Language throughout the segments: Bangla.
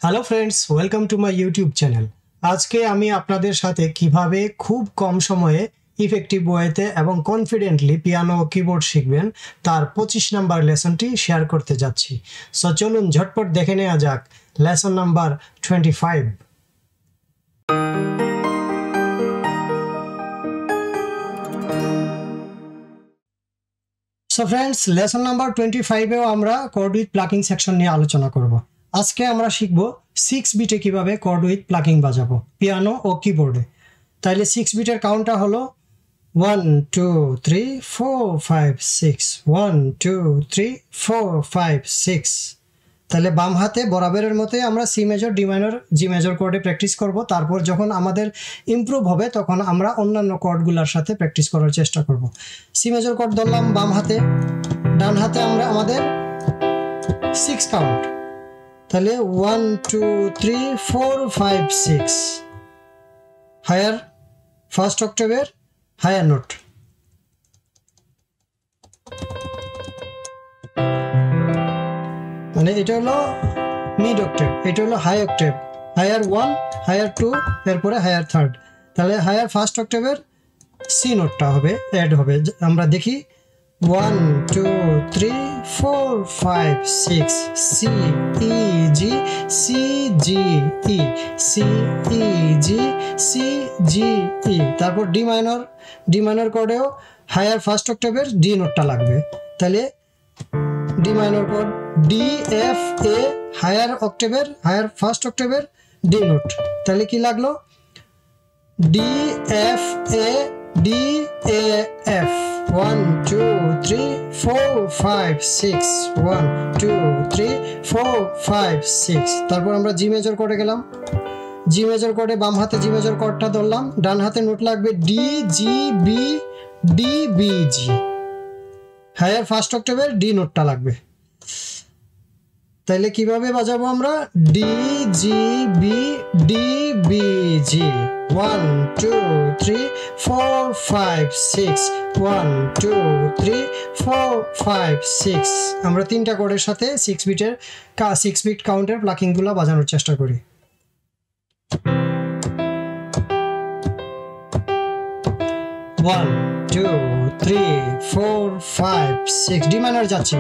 Hello friends, welcome to my YouTube channel. আজকে আমি আপনাদের সাথে কিভাবে খুব কম সময়ে ইফেক্টিভ ওয়েতে এবং কনফিডেন্টলি পিয়ানো ও কিবোর্ড শিখবেন তার 25 নাম্বার লেসনটি শেয়ার করতে যাচ্ছি। সো চলুন ঝটপট দেখে নেওয়া যাক lesson number 25। So friends, lesson number 25-এও আমরা কর্ড উইথ প্লাকিং সেকশন নিয়ে আলোচনা করব। আজকে আমরা শিখব 6 বিটে কিভাবে কর্ড উইথ প্লাকিং বাজাবো পিয়ানো ও কিবোর্ডে। তাইলে 6 বিটের কাউন্টটা হলো 1 2 3 4 5 6 1 2 3 4 5 6। তাহলে বাম হাতে বরাবরের মতোই আমরা C major, D minor, G major কর্ডে প্র্যাকটিস করব। তারপর যখন আমাদের ইমপ্রুভ হবে তখন আমরা অন্যান্য কর্ডগুলোর সাথে প্র্যাকটিস করার চেষ্টা করব। সি মেজর কর্ড ধরলাম বাম হাতে, ডান হাতে আমরা আমাদের 6 কাউন্ট। তাহলে 1 2 3 4 5 6 হায়ার ফার্স্ট অক্টেভের হায়ার নোট। মানে এটা হলো মিড অক্টেভ, এটা হলো হাই অক্টেভ, হায়ার 1 হায়ার 2 এরপরে হায়ার থার্ড। তাহলে হায়ার ফার্স্ট অক্টেভের সি নোটটা হবে অ্যাড হবে। আমরা দেখি 1 2 3 4 5 6 C E G C G E C E G C G E. তারপর ডি মাইনর কর্ডেও হায়ার ফার্স্ট অক্টেভের ডি নোটটা লাগবে। তাহলে D minor chord D F A higher অক্টেভের হায়ার ফার্স্ট অক্টেভের ডি নোট। তাহলে কি লাগলো D F A D A F 1 2 3 4 5 6 1 2 3 4 5 6। তারপর আমরা জি মেজর করে গেলাম। জি মেজর করে বাম হাতে জি মেজর কর্ডটা ধরলাম, ডান হাতে নোট লাগবে D G B D B G, higher first অক্টেভের ডি নোটটা লাগবে। তাইলে কিভাবে বাজাবো আমরা D G B D B G 1 2 3 4 5 6 1 2 3 4 5 6। আমরা তিনটা কোডের সাথে 6 বিট কাউন্টের প্লাকিংগুলো বাজানোর চেষ্টা করি। 1 2 3 4 5 6 ডি মাইনর যাচ্ছে।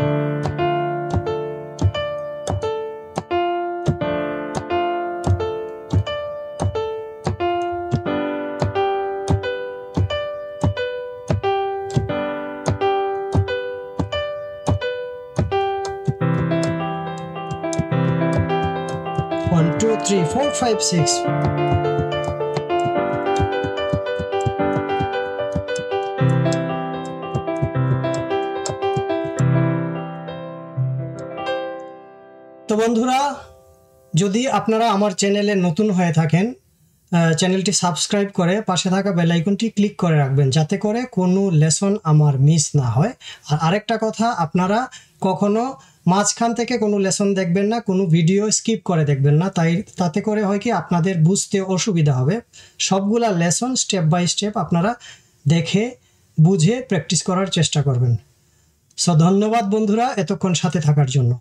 One, two, three, four, five, six. তো বন্ধুরা, যদি আপনারা আমার চ্যানেলে নতুন হয়ে থাকেন, চ্যানেলটি সাবস্ক্রাইব করে পাশে থাকা বেল আইকনটি ক্লিক করে রাখবেন যাতে করে কোনো লেসন আমার মিস না হয়। আর আরেকটা কথা, আপনারা কখনো মাঝখান থেকে কোনো লেসন দেখবেন না, কোনো ভিডিও স্কিপ করে দেখবেন না। তাতে করে হয় কি আপনাদের বুঝতে অসুবিধা হবে। সবগুলা লেসন স্টেপ বাই স্টেপ আপনারা দেখে বুঝে প্র্যাকটিস করার চেষ্টা করবেন। সো ধন্যবাদ বন্ধুরা এতক্ষণ সাথে থাকার জন্য।